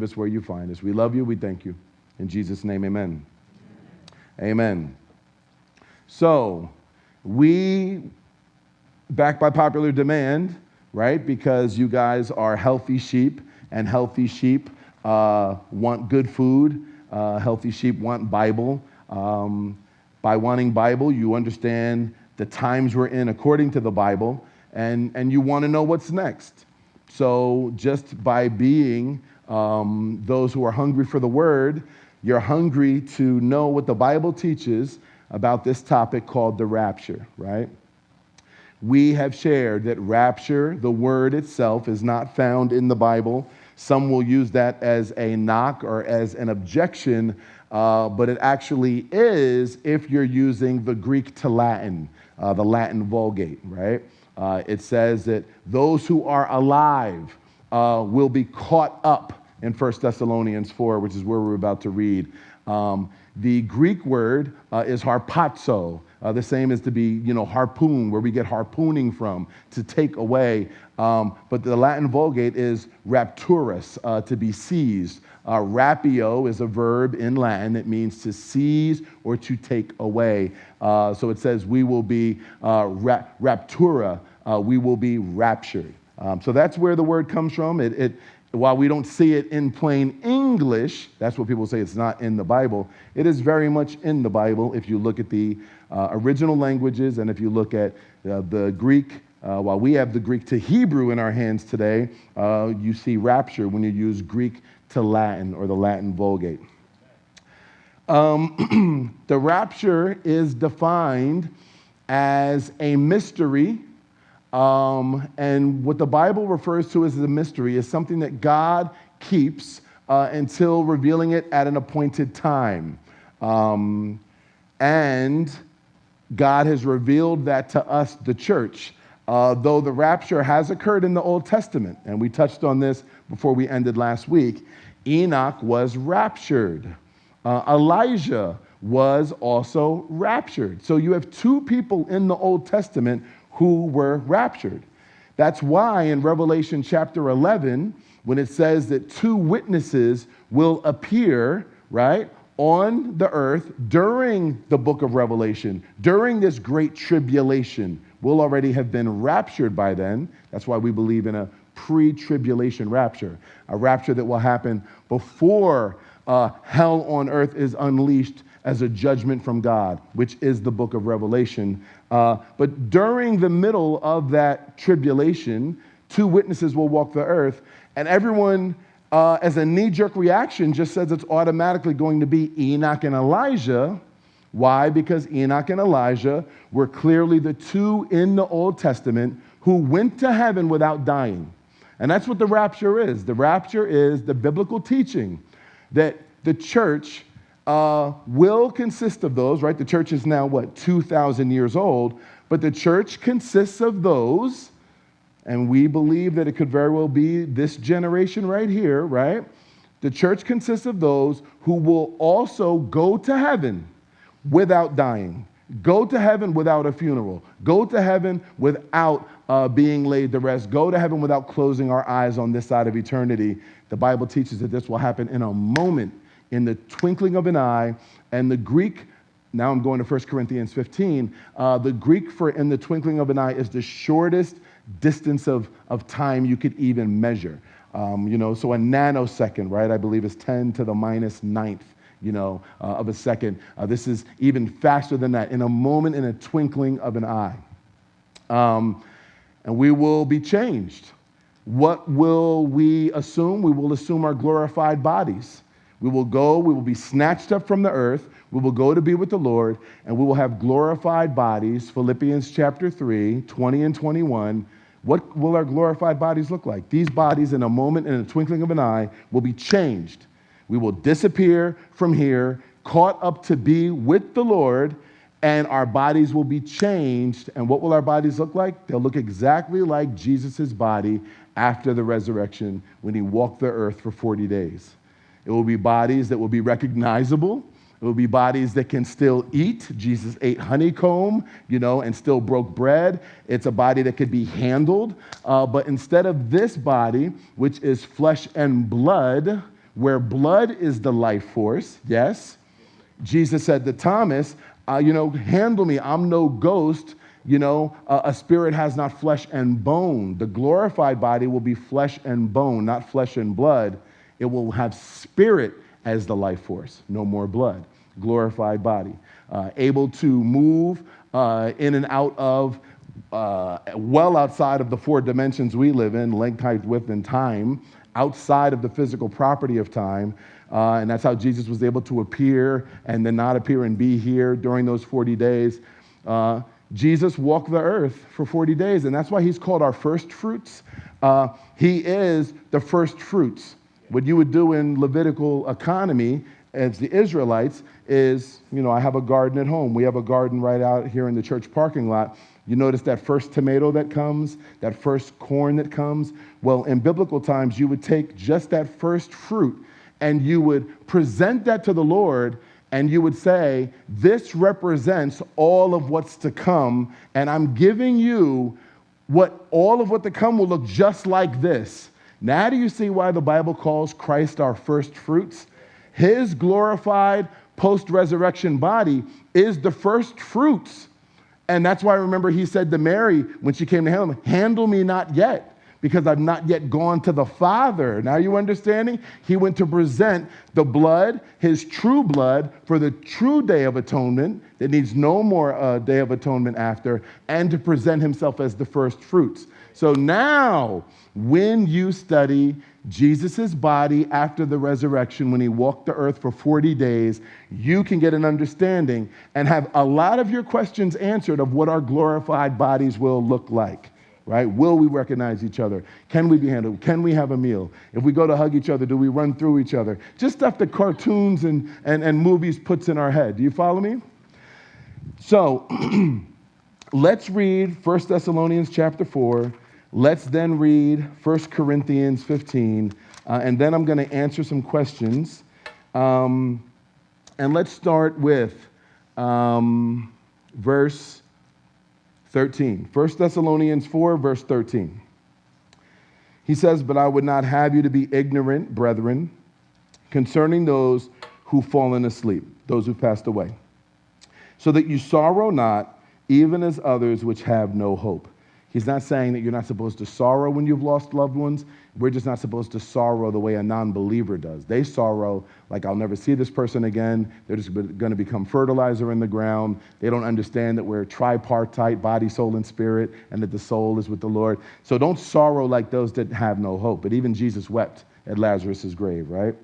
us where you find us. We love you. We thank you. In Jesus' name, amen. Amen. So, we, back by popular demand, right, because you guys are healthy sheep, and healthy sheep want good food. Healthy sheep want Bible. By wanting Bible, you understand the times we're in according to the Bible, and you want to know what's next. So just by being those who are hungry for the word, you're hungry to know what the Bible teaches about this topic called the rapture, right? We have shared that rapture, the word itself, is not found in the Bible. Some will use that as a knock or as an objection, but it actually is if you're using the Greek to Latin, the Latin Vulgate, right? It says that those who are alive will be caught up in 1 Thessalonians 4, which is where we're about to read. The Greek word is harpazo. The same as to be, harpoon, where we get harpooning from, to take away. But the Latin Vulgate is rapturus, to be seized. Rapio is a verb in Latin that means to seize or to take away. So it says we will be raptura, we will be raptured. So that's where the word comes from. While we don't see it in plain English, that's what people say it's not in the Bible, it is very much in the Bible if you look at the original languages, and if you look at the Greek, while we have the Greek to Hebrew in our hands today, you see rapture when you use Greek to Latin or the Latin Vulgate. The rapture is defined as a mystery. And what the Bible refers to as a mystery is something that God keeps until revealing it at an appointed time. And God has revealed that to us, the church, though the rapture has occurred in the Old Testament. And we touched on this before we ended last week. Enoch was raptured. Elijah was also raptured. So you have two people in the Old Testament who were raptured. That's why in Revelation chapter 11, when it says that two witnesses will appear, right, on the earth during the book of Revelation, during this great tribulation, we'll already have been raptured by then. That's why we believe in a pre-tribulation rapture, a rapture that will happen before hell on earth is unleashed as a judgment from God, which is the book of Revelation. But during the middle of that tribulation, two witnesses will walk the earth, and everyone, as a knee-jerk reaction, just says it's automatically going to be Enoch and Elijah. Why? Because Enoch and Elijah were clearly the two in the Old Testament who went to heaven without dying. And that's what the rapture is. The rapture is the biblical teaching that the church will consist of those, right? The church is now, 2,000 years old, but the church consists of those, and we believe that it could very well be this generation right here, right? The church consists of those who will also go to heaven without dying, go to heaven without a funeral, go to heaven without being laid to rest, go to heaven without closing our eyes on this side of eternity. The Bible teaches that this will happen in a moment, in the twinkling of an eye. And the Greek, now I'm going to 1 Corinthians 15, the Greek for in the twinkling of an eye is the shortest distance of time you could even measure. So a nanosecond, right, I believe is 10 to the minus ninth, of a second. This is even faster than that, in a moment, in a twinkling of an eye. And we will be changed. What will we assume? We will assume our glorified bodies. We will be snatched up from the earth, we will go to be with the Lord, and we will have glorified bodies. Philippians chapter 3, 20 and 21. What will our glorified bodies look like? These bodies, in a moment, in a twinkling of an eye, will be changed. We will disappear from here, caught up to be with the Lord, and our bodies will be changed. And what will our bodies look like? They'll look exactly like Jesus' body after the resurrection when he walked the earth for 40 days. It will be bodies that will be recognizable. It will be bodies that can still eat. Jesus ate honeycomb, and still broke bread. It's a body that could be handled. But instead of this body, which is flesh and blood, where blood is the life force, yes. Jesus said to Thomas, handle me, I'm no ghost. A spirit has not flesh and bone. The glorified body will be flesh and bone, not flesh and blood. It will have spirit as the life force, no more blood. Glorified body, able to move in and out of, well outside of the four dimensions we live in, length, height, width, and time, outside of the physical property of time. And that's how Jesus was able to appear and then not appear and be here during those 40 days. Jesus walked the earth for 40 days, and that's why he's called our first fruits. He is the first fruits. What you would do in Levitical economy as the Israelites is, I have a garden at home. We have a garden right out here in the church parking lot. You notice that first tomato that comes, that first corn that comes? Well, in biblical times, you would take just that first fruit and you would present that to the Lord, and you would say, this represents all of what's to come, and I'm giving you all of what to come will look just like this. Now do you see why the Bible calls Christ our first fruits? His glorified post-resurrection body is the first fruits. And that's why, remember, he said to Mary when she came to him, handle me not yet, because I've not yet gone to the Father. Now you understanding? He went to present the blood, his true blood, for the true Day of Atonement that needs no more Day of Atonement after, and to present himself as the first fruits. So now, when you study Jesus' body after the resurrection, when he walked the earth for 40 days, you can get an understanding and have a lot of your questions answered of what our glorified bodies will look like. Right? Will we recognize each other? Can we be handled? Can we have a meal? If we go to hug each other, do we run through each other? Just stuff that cartoons and movies puts in our head. Do you follow me? So let's read 1 Thessalonians chapter 4. Let's then read 1 Corinthians 15. And then I'm going to answer some questions. And let's start with verse 13. 1 Thessalonians 4, verse 13. He says, but I would not have you to be ignorant, brethren, concerning those who've fallen asleep, those who've passed away, so that you sorrow not, even as others which have no hope. He's not saying that you're not supposed to sorrow when you've lost loved ones. We're just not supposed to sorrow the way a non-believer does. They sorrow like, I'll never see this person again. They're just going to become fertilizer in the ground. They don't understand that we're tripartite, body, soul, and spirit, and that the soul is with the Lord. So don't sorrow like those that have no hope. But even Jesus wept at Lazarus' grave, right?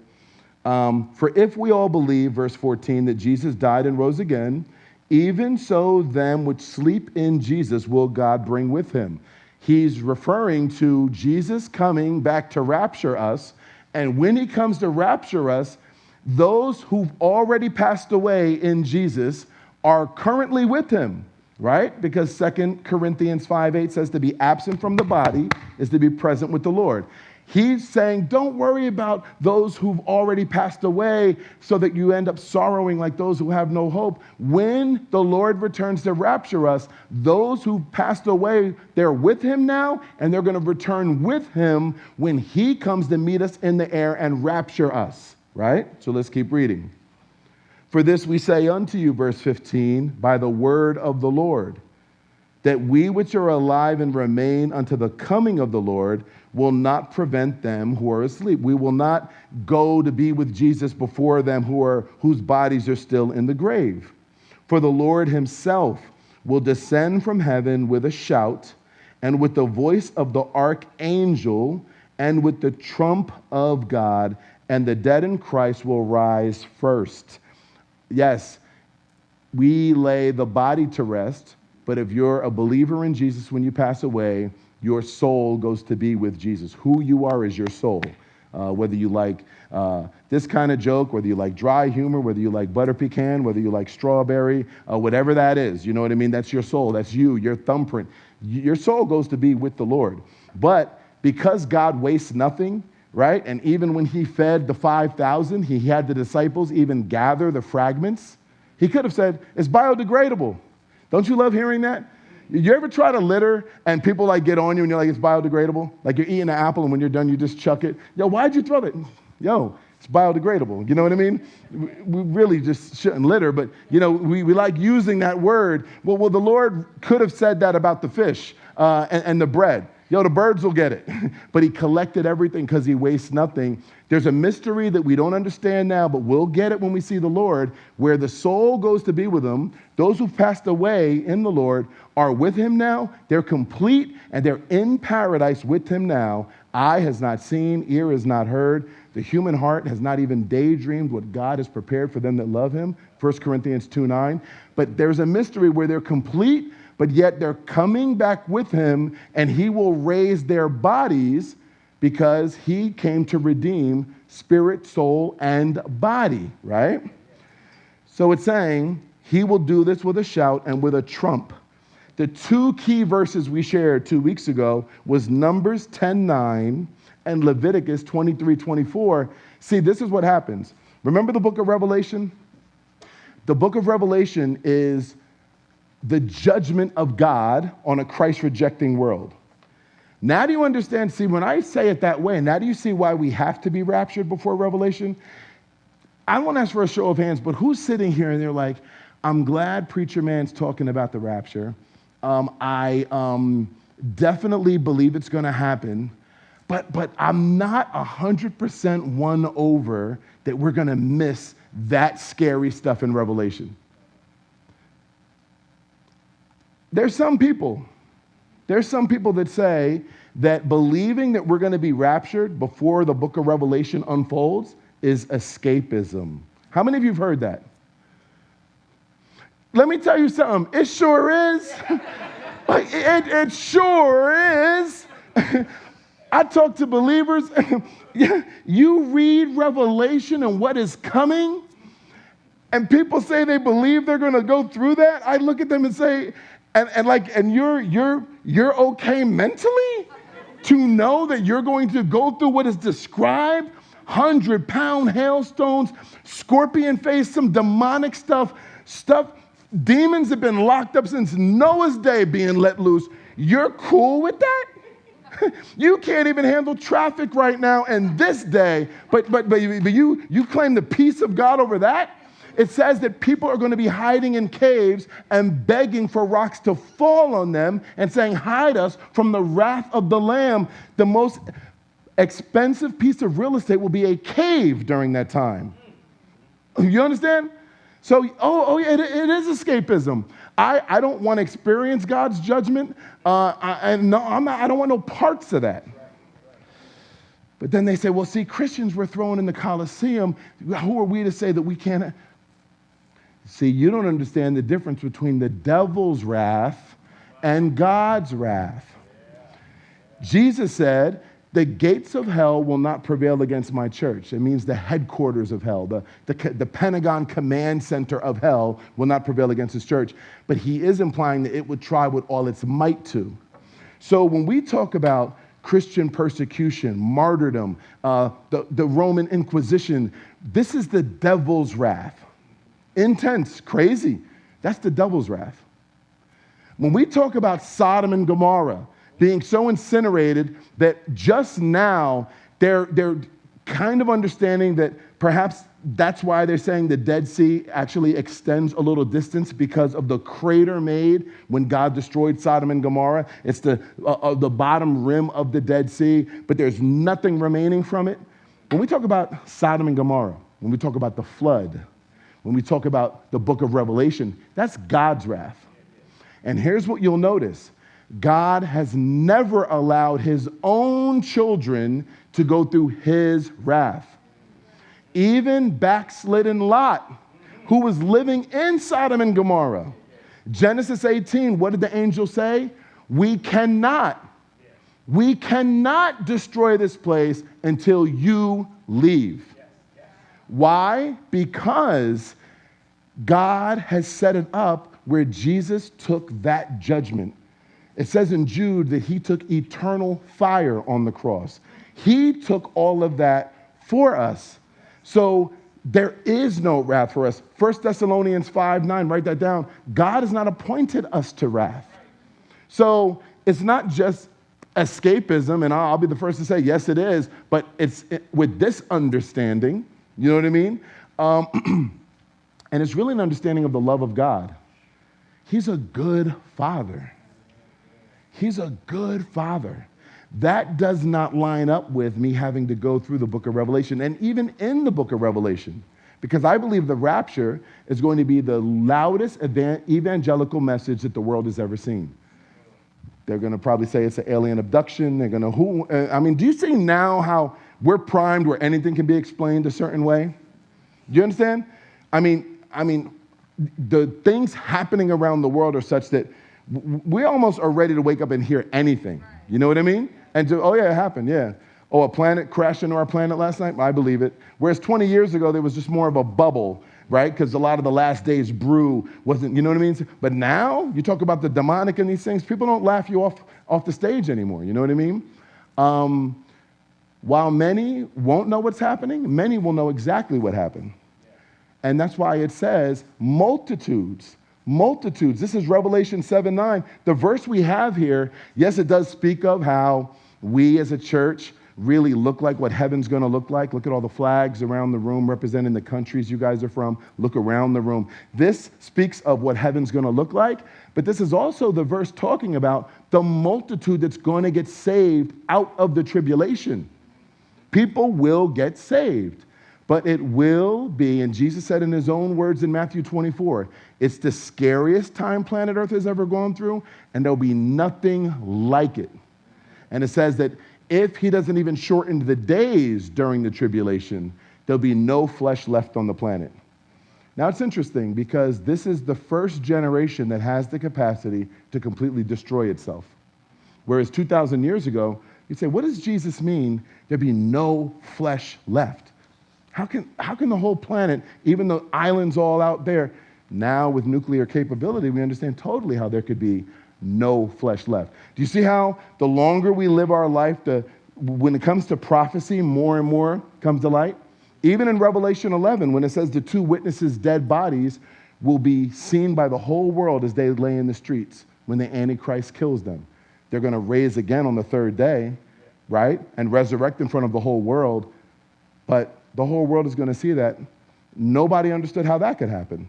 For if we all believe, verse 14, that Jesus died and rose again, even so them which sleep in Jesus will God bring with him. He's referring to Jesus coming back to rapture us. And when he comes to rapture us, those who've already passed away in Jesus are currently with him, right? Because 2 Corinthians 5:8 says to be absent from the body is to be present with the Lord. He's saying, don't worry about those who've already passed away so that you end up sorrowing like those who have no hope. When the Lord returns to rapture us, those who've passed away, they're with him now, and they're going to return with him when he comes to meet us in the air and rapture us, right? So let's keep reading. For this we say unto you, verse 15, by the word of the Lord, that we which are alive and remain unto the coming of the Lord will not prevent them who are asleep. We will not go to be with Jesus before them whose bodies are still in the grave. For the Lord himself will descend from heaven with a shout, and with the voice of the archangel, and with the trump of God, and the dead in Christ will rise first. Yes, we lay the body to rest, but if you're a believer in Jesus when you pass away, your soul goes to be with Jesus. Who you are is your soul. Whether you like this kind of joke, whether you like dry humor, whether you like butter pecan, whether you like strawberry, whatever that is, you know what I mean? That's your soul. That's you, your thumbprint. Your soul goes to be with the Lord. But because God wastes nothing, right? And even when he fed the 5,000, he had the disciples even gather the fragments. He could have said, it's biodegradable. Don't you love hearing that? You ever try to litter and people like get on you and you're like, it's biodegradable? Like you're eating an apple and when you're done, you just chuck it. Yo, why'd you throw it? Yo, It's biodegradable. You know what I mean? We really just shouldn't litter, but, we like using that word. Well, the Lord could have said that about the fish and the bread. The birds will get it. But he collected everything because he wastes nothing. There's a mystery that we don't understand now, but we'll get it when we see the Lord, where the soul goes to be with him. Those who've passed away in the Lord are with him now. They're complete, and they're in paradise with him now. Eye has not seen, ear has not heard. The human heart has not even daydreamed what God has prepared for them that love him. 1 Corinthians 2:9. But there's a mystery where they're complete, but yet they're coming back with him, and he will raise their bodies because he came to redeem spirit, soul, and body, right? So it's saying he will do this with a shout and with a trump. The two key verses we shared 2 weeks ago was Numbers 10:9 and Leviticus 23:24. See, this is what happens. Remember the book of Revelation? The book of Revelation is the judgment of God on a Christ-rejecting world. Now do you understand? See, when I say it that way, now do you see why we have to be raptured before Revelation? I want to ask for a show of hands, but who's sitting here and they're like, I'm glad Preacher Man's talking about the rapture. I definitely believe it's going to happen, but I'm not 100% won over that we're going to miss that scary stuff in Revelation. There's some people that say that believing that we're going to be raptured before the book of Revelation unfolds is escapism. How many of you have heard that? Let me tell you something. It sure is. It sure is. I talk to believers. You read Revelation and what is coming, and people say they believe they're going to go through that. I look at them and say, and you're okay mentally to know that you're going to go through what is described, 100-pound hailstones, scorpion face, some demonic stuff. Demons have been locked up since Noah's day being let loose. You're cool with that? You can't even handle traffic right now in this day, but you claim the peace of God over that? It says that people are going to be hiding in caves and begging for rocks to fall on them and saying, hide us from the wrath of the Lamb. The most expensive piece of real estate will be a cave during that time. You understand? So, yeah, it is escapism. I don't want to experience God's judgment, I don't want no parts of that. But then they say, well, see, Christians were thrown in the Colosseum. Who are we to say that we can't? See, you don't understand the difference between the devil's wrath and God's wrath. Jesus said, the gates of hell will not prevail against my church. It means the headquarters of hell, the Pentagon command center of hell will not prevail against his church. But he is implying that it would try with all its might to. So when we talk about Christian persecution, martyrdom, the Roman Inquisition, this is the devil's wrath. Intense, crazy. That's the devil's wrath. When we talk about Sodom and Gomorrah being so incinerated that just now they're kind of understanding that perhaps that's why they're saying the Dead Sea actually extends a little distance because of the crater made when God destroyed Sodom and Gomorrah. It's the bottom rim of the Dead Sea, but there's nothing remaining from it. When we talk about Sodom and Gomorrah, when we talk about the flood, when we talk about the book of Revelation, that's God's wrath. And here's what you'll notice. God has never allowed his own children to go through his wrath. Even backslidden Lot, who was living in Sodom and Gomorrah. Genesis 18, what did the angel say? We cannot destroy this place until you leave. Why? Because God has set it up where Jesus took that judgment. It says in Jude that he took eternal fire on the cross. He took all of that for us. So there is no wrath for us. 1 Thessalonians 5:9, write that down. God has not appointed us to wrath. So it's not just escapism, and I'll be the first to say, yes, it is, but it's with this understanding You know what I mean? And it's really an understanding of the love of God. He's a good father. He's a good father. That does not line up with me having to go through the book of Revelation, and even in the book of Revelation, because I believe the rapture is going to be the loudest evangelical message that the world has ever seen. They're going to probably say it's an alien abduction. They're going to, do you see now how we're primed where anything can be explained a certain way? Do you understand? I mean, the things happening around the world are such that we almost are ready to wake up and hear anything. You know what I mean? And oh yeah, it happened, yeah. Oh, a planet crashed into our planet last night? I believe it. Whereas 20 years ago, there was just more of a bubble, right? Because a lot of the last days brew wasn't, you know what I mean? But now, you talk about the demonic and these things, people don't laugh you off the stage anymore, you know what I mean? While many won't know what's happening, many will know exactly what happened. And that's why it says multitudes. Multitudes. This is Revelation 7:9. The verse we have here, yes, it does speak of how we as a church really look like what heaven's going to look like. Look at all the flags around the room representing the countries you guys are from. Look around the room. This speaks of what heaven's going to look like, but this is also the verse talking about the multitude that's going to get saved out of the tribulation. People will get saved. But it will be, and Jesus said in his own words in Matthew 24, it's the scariest time planet Earth has ever gone through, and there'll be nothing like it. And it says that if he doesn't even shorten the days during the tribulation, there'll be no flesh left on the planet. Now it's interesting because this is the first generation that has the capacity to completely destroy itself. Whereas 2,000 years ago, you'd say, what does Jesus mean there'll be no flesh left? How can the whole planet, even the islands all out there, now with nuclear capability, we understand totally how there could be no flesh left. Do you see how the longer we live our life, when it comes to prophecy, more and more comes to light? Even in Revelation 11, when it says the two witnesses' dead bodies will be seen by the whole world as they lay in the streets when the Antichrist kills them. They're going to raise again on the third day, right? And resurrect in front of the whole world. But the whole world is going to see that. Nobody understood how that could happen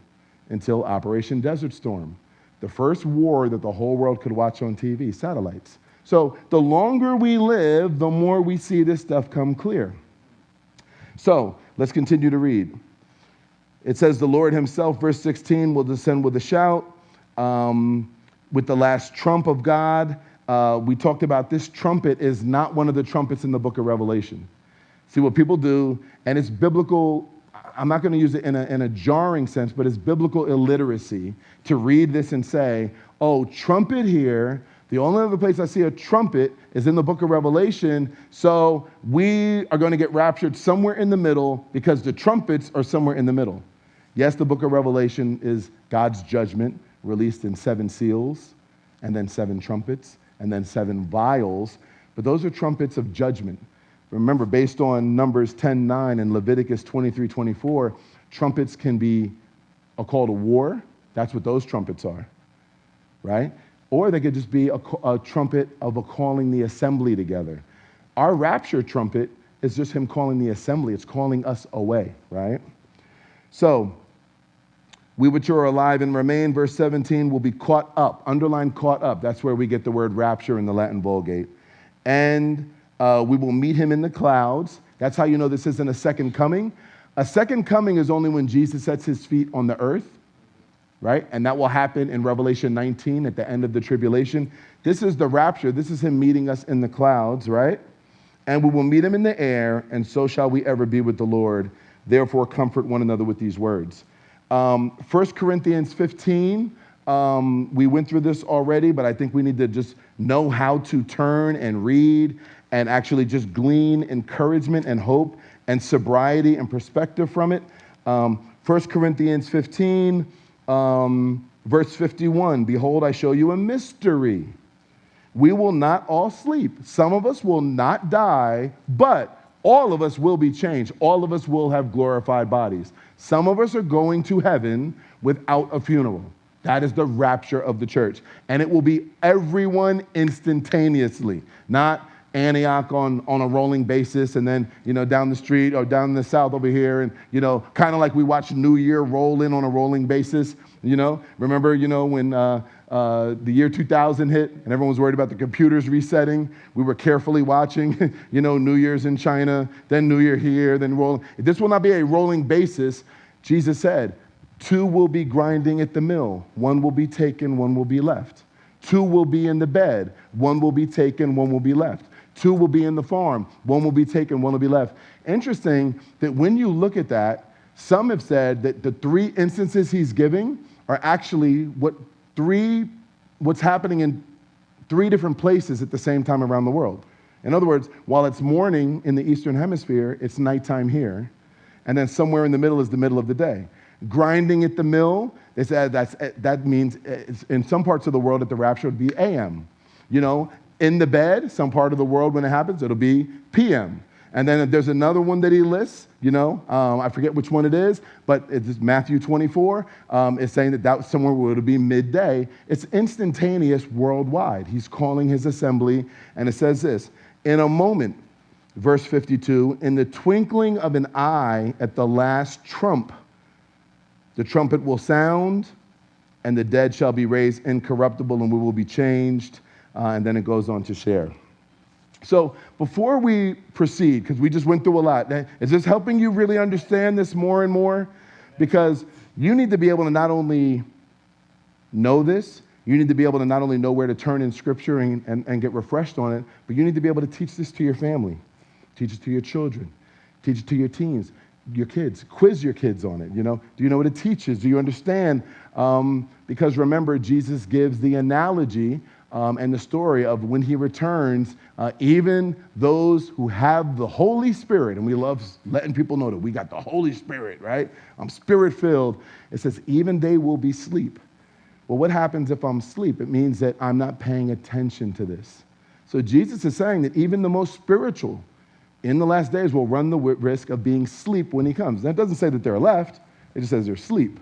until Operation Desert Storm, the first war that the whole world could watch on TV, satellites. So the longer we live, the more we see this stuff come clear. So let's continue to read. It says, the Lord himself, verse 16, will descend with a shout, with the last trump of God. We talked about this trumpet is not one of the trumpets in the book of Revelation. See what people do, and it's biblical. I'm not going to use it in a jarring sense, but it's biblical illiteracy to read this and say, oh, trumpet here. The only other place I see a trumpet is in the book of Revelation, so we are going to get raptured somewhere in the middle because the trumpets are somewhere in the middle. Yes, the book of Revelation is God's judgment released in 7 seals, and then 7 trumpets, and then 7 vials, but those are trumpets of judgment. Remember, based on Numbers 10:9 and Leviticus 23:24, trumpets can be a call to war. That's what those trumpets are, right? Or they could just be a trumpet of a calling the assembly together. Our rapture trumpet is just him calling the assembly. It's calling us away, right? So, we which are alive and remain, verse 17, will be caught up. Underline caught up. That's where we get the word rapture in the Latin Vulgate. And we will meet him in the clouds. That's how you know this isn't a second coming. A second coming is only when Jesus sets his feet on the earth, right? And that will happen in Revelation 19 at the end of the tribulation. This is the rapture. This is him meeting us in the clouds, right? And we will meet him in the air, and so shall we ever be with the Lord. Therefore, comfort one another with these words. 1 Corinthians 15, we went through this already, but I think we need to just know how to turn and read and actually just glean encouragement and hope and sobriety and perspective from it. 1 Corinthians 15, verse 51, behold, I show you a mystery. We will not all sleep. Some of us will not die, but all of us will be changed. All of us will have glorified bodies. Some of us are going to heaven without a funeral. That is the rapture of the church. And it will be everyone instantaneously, not Antioch on a rolling basis, and then, down the street or down in the south over here, and, kind of like we watch New Year roll in on a rolling basis, Remember, when the year 2000 hit and everyone was worried about the computers resetting, we were carefully watching, New Year's in China, then New Year here, then rolling. This will not be a rolling basis. Jesus said, 2 will be grinding at the mill. 1 will be taken, 1 will be left. 2 will be in the bed. 1 will be taken, 1 will be left. 2 will be in the farm. 1 will be taken, 1 will be left. Interesting that when you look at that, some have said that the 3 instances he's giving are actually what's happening in 3 different places at the same time around the world. In other words, while it's morning in the Eastern Hemisphere, it's nighttime here. And then somewhere in the middle is the middle of the day. Grinding at the mill, that means in some parts of the world at the rapture, it would be AM. In the bed, some part of the world when it happens, it'll be PM. And then there's another one that he lists, I forget which one it is, but it's Matthew 24. It's saying that somewhere would be midday. It's instantaneous worldwide. He's calling his assembly, and it says this, in a moment, verse 52, in the twinkling of an eye at the last trump, the trumpet will sound, and the dead shall be raised incorruptible, and we will be changed. And then it goes on to share. So before we proceed, because we just went through a lot, is this helping you really understand this more and more? Because you need to be able to not only know this, you need to be able to not only know where to turn in Scripture and get refreshed on it, but you need to be able to teach this to your family, teach it to your children, teach it to your teens, your kids, quiz your kids on it. Do you know what it teaches? Do you understand? Because remember, Jesus gives the analogy and the story of when he returns, even those who have the Holy Spirit, and we love letting people know that we got the Holy Spirit, right? I'm Spirit-filled. It says, even they will be asleep. Well, what happens if I'm asleep? It means that I'm not paying attention to this. So Jesus is saying that even the most spiritual in the last days will run the risk of being asleep when he comes. That doesn't say that they're left. It just says they're asleep.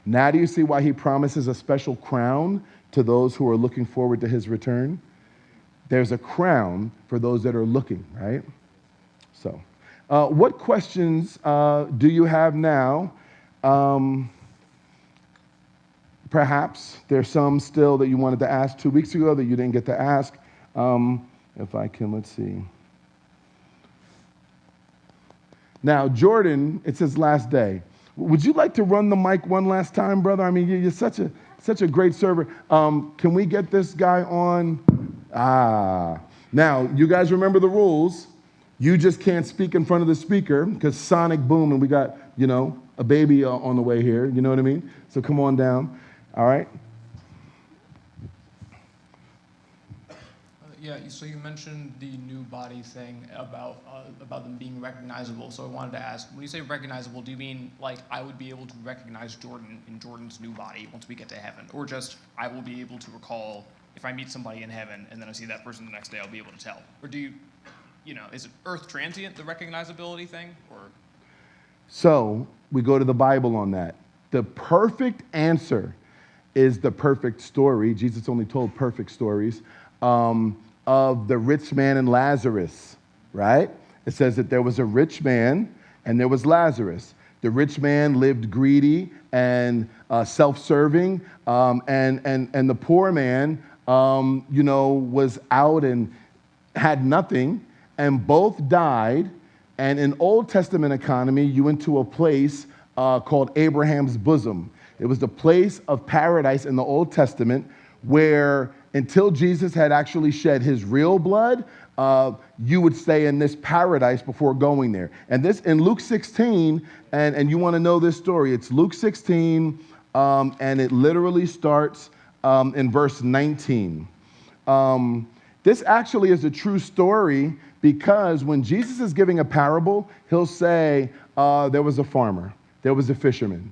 Now do you see why he promises a special crown to those who are looking forward to his return? There's a crown for those that are looking, right? So, what questions do you have now? Perhaps there's some still that you wanted to ask 2 weeks ago that you didn't get to ask. If I can, let's see. Now, Jordan, it says last day. Would you like to run the mic one last time, brother? I mean, you're such a great server. Can we get this guy on? Now, you guys remember the rules. You just can't speak in front of the speaker because sonic boom, and we got, a baby on the way here. You know what I mean? So come on down. All right? Yeah, so you mentioned the new body thing about them being recognizable. So I wanted to ask, when you say recognizable, do you mean like I would be able to recognize Jordan in Jordan's new body once we get to heaven? Or just I will be able to recall if I meet somebody in heaven and then I see that person the next day, I'll be able to tell? Or do is it earth transient, the recognizability thing? Or So we go to the Bible on that. The perfect answer is the perfect story. Jesus only told perfect stories. Of the rich man and Lazarus, right? It says that there was a rich man and there was Lazarus. The rich man lived greedy and self-serving, and the poor man, was out and had nothing, and both died. And in Old Testament economy, you went to a place called Abraham's bosom. It was the place of paradise in the Old Testament where until Jesus had actually shed his real blood, you would stay in this paradise before going there. And this in Luke 16, and you want to know this story, it's Luke 16, and it literally starts in verse 19. This actually is a true story because when Jesus is giving a parable, he'll say, there was a farmer, there was a fisherman.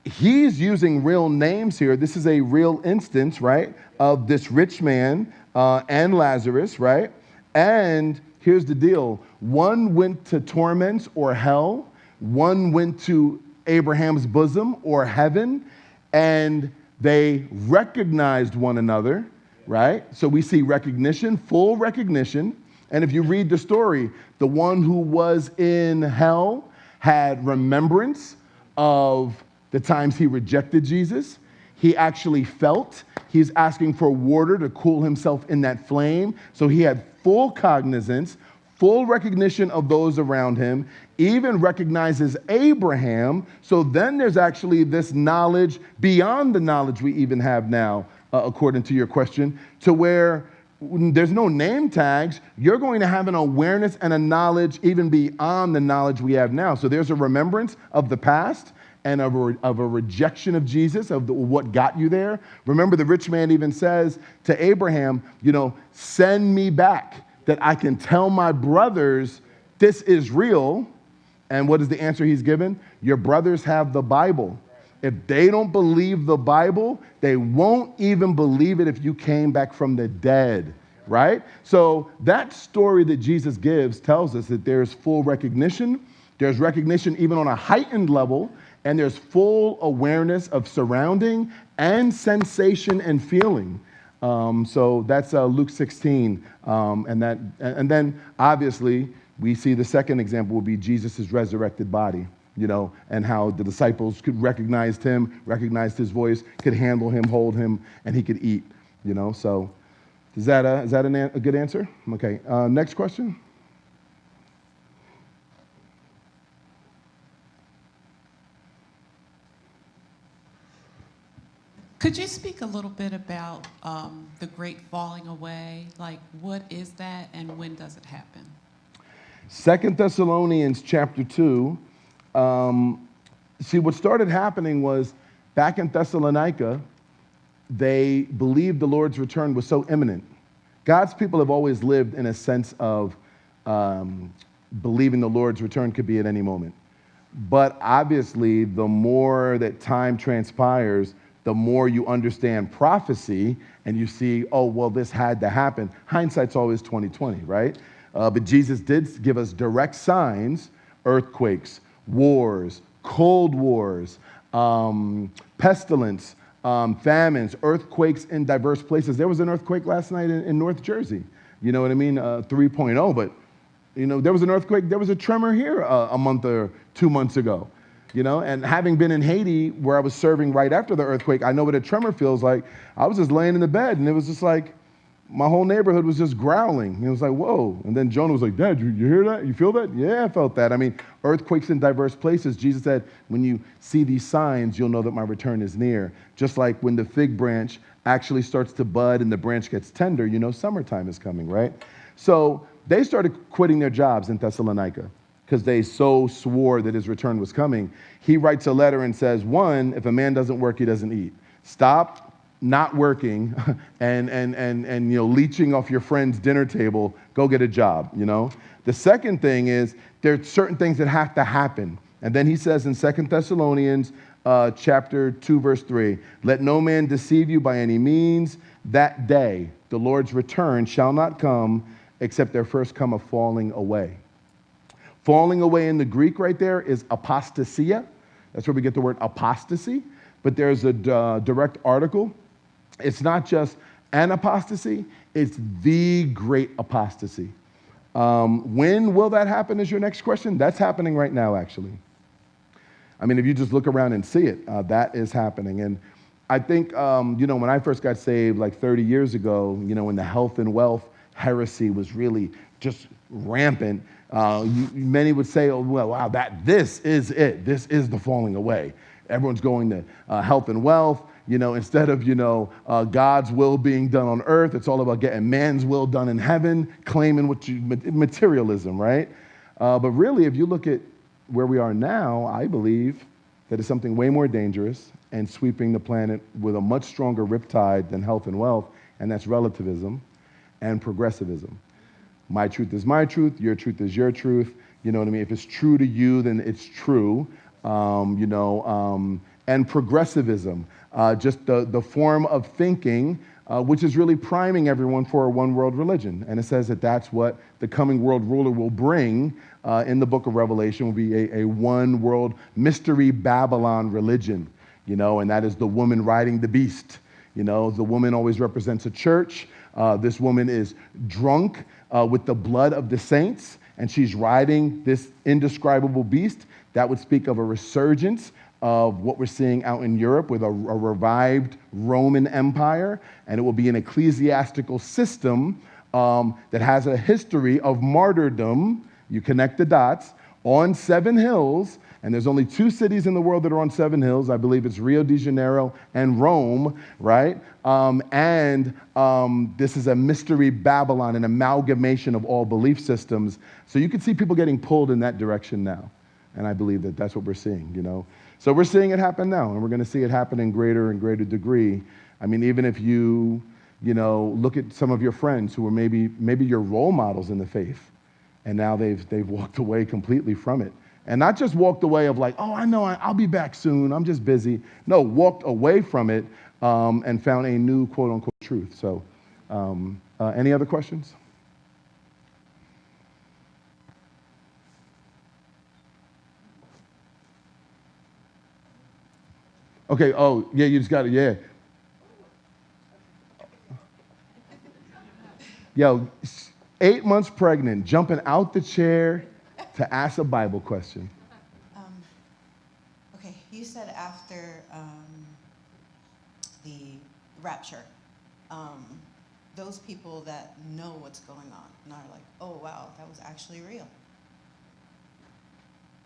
He's using real names here. This is a real instance, right, of this rich man and Lazarus, right? And here's the deal. One went to torments or hell. One went to Abraham's bosom or heaven. And they recognized one another, right? So we see recognition, full recognition. And if you read the story, the one who was in hell had remembrance of the times he rejected Jesus. He actually felt. He's asking for water to cool himself in that flame. So he had full cognizance, full recognition of those around him, even recognizes Abraham. So then there's actually this knowledge beyond the knowledge we even have now, according to your question, to where there's no name tags. You're going to have an awareness and a knowledge even beyond the knowledge we have now. So there's a remembrance of the past and of a rejection of Jesus, of what got you there. Remember, the rich man even says to Abraham, send me back that I can tell my brothers this is real. And what is the answer he's given? Your brothers have the Bible. If they don't believe the Bible, they won't even believe it if you came back from the dead, right? So that story that Jesus gives tells us that there's full recognition. There's recognition even on a heightened level, and there's full awareness of surrounding and sensation and feeling. So that's Luke 16, and then obviously we see the second example will be Jesus' resurrected body, and how the disciples could recognize him, recognized his voice, could handle him, hold him, and he could eat, So is that a good answer? Okay, next question. Could you speak a little bit about the great falling away? Like, what is that and when does it happen? 2 Thessalonians chapter 2. See, what started happening was back in Thessalonica, they believed the Lord's return was so imminent. God's people have always lived in a sense of believing the Lord's return could be at any moment. But obviously, the more that time transpires, the more you understand prophecy and you see, oh, well, this had to happen. Hindsight's always 20/20, right? But Jesus did give us direct signs: earthquakes, wars, cold wars, pestilence, famines, earthquakes in diverse places. There was an earthquake last night in North Jersey. You know what I mean? 3.0, but there was an earthquake. There was a tremor here a month or 2 months ago. And having been in Haiti, where I was serving right after the earthquake, I know what a tremor feels like. I was just laying in the bed, and it was just like my whole neighborhood was just growling. And it was like, whoa. And then Jonah was like, Dad, you hear that? You feel that? Yeah, I felt that. I mean, earthquakes in diverse places. Jesus said, when you see these signs, you'll know that my return is near. Just like when the fig branch actually starts to bud and the branch gets tender, summertime is coming, right? So they started quitting their jobs in Thessalonica because they so swore that his return was coming. He writes a letter and says, one, if a man doesn't work, he doesn't eat. Stop not working and leeching off your friend's dinner table. Go get a job, The second thing is there's certain things that have to happen. And then he says in 2 Thessalonians chapter 2, verse 3, let no man deceive you by any means. That day, the Lord's return shall not come except there first come a falling away. Falling away in the Greek right there is apostasia. That's where we get the word apostasy. But there's a direct article. It's not just an apostasy, it's the great apostasy. When will that happen is your next question. That's happening right now, actually. I mean, if you just look around and see it, that is happening. And I think, when I first got saved like 30 years ago, when the health and wealth heresy was really just rampant, many would say, oh, well, wow, this is it. This is the falling away. Everyone's going to health and wealth. Instead of, God's will being done on earth, it's all about getting man's will done in heaven, claiming materialism, right? But really, if you look at where we are now, I believe that it's something way more dangerous and sweeping the planet with a much stronger riptide than health and wealth, and that's relativism and progressivism. My truth is my truth, your truth is your truth. You know what I mean? If it's true to you, then it's true. And progressivism, just the form of thinking, which is really priming everyone for a one world religion. And it says that that's what the coming world ruler will bring in the book of Revelation, will be a one world mystery Babylon religion, and that is the woman riding the beast. The woman always represents a church. This woman is drunk. with the blood of the saints, and she's riding this indescribable beast. That would speak of a resurgence of what we're seeing out in Europe with a revived Roman Empire, and it will be an ecclesiastical system that has a history of martyrdom. You connect the dots on 7 hills, and there's only 2 cities in the world that are on 7 hills. I believe it's Rio de Janeiro and Rome, right? This is a mystery Babylon, an amalgamation of all belief systems. So you can see people getting pulled in that direction now. And I believe that that's what we're seeing, you know. So we're seeing it happen now, and we're going to see it happen in greater and greater degree. I mean, even if you look at some of your friends who were maybe your role models in the faith, and now they've walked away completely from it. And not just walked away of like, oh, I know, I'll be back soon, I'm just busy. No, walked away from it and found a new quote-unquote truth. So any other questions? Okay, oh, yeah, you just got it, yeah. Yo, 8 months pregnant, jumping out the chair to ask a Bible question. Okay, you said after the rapture, those people that know what's going on and are like, oh, wow, that was actually real.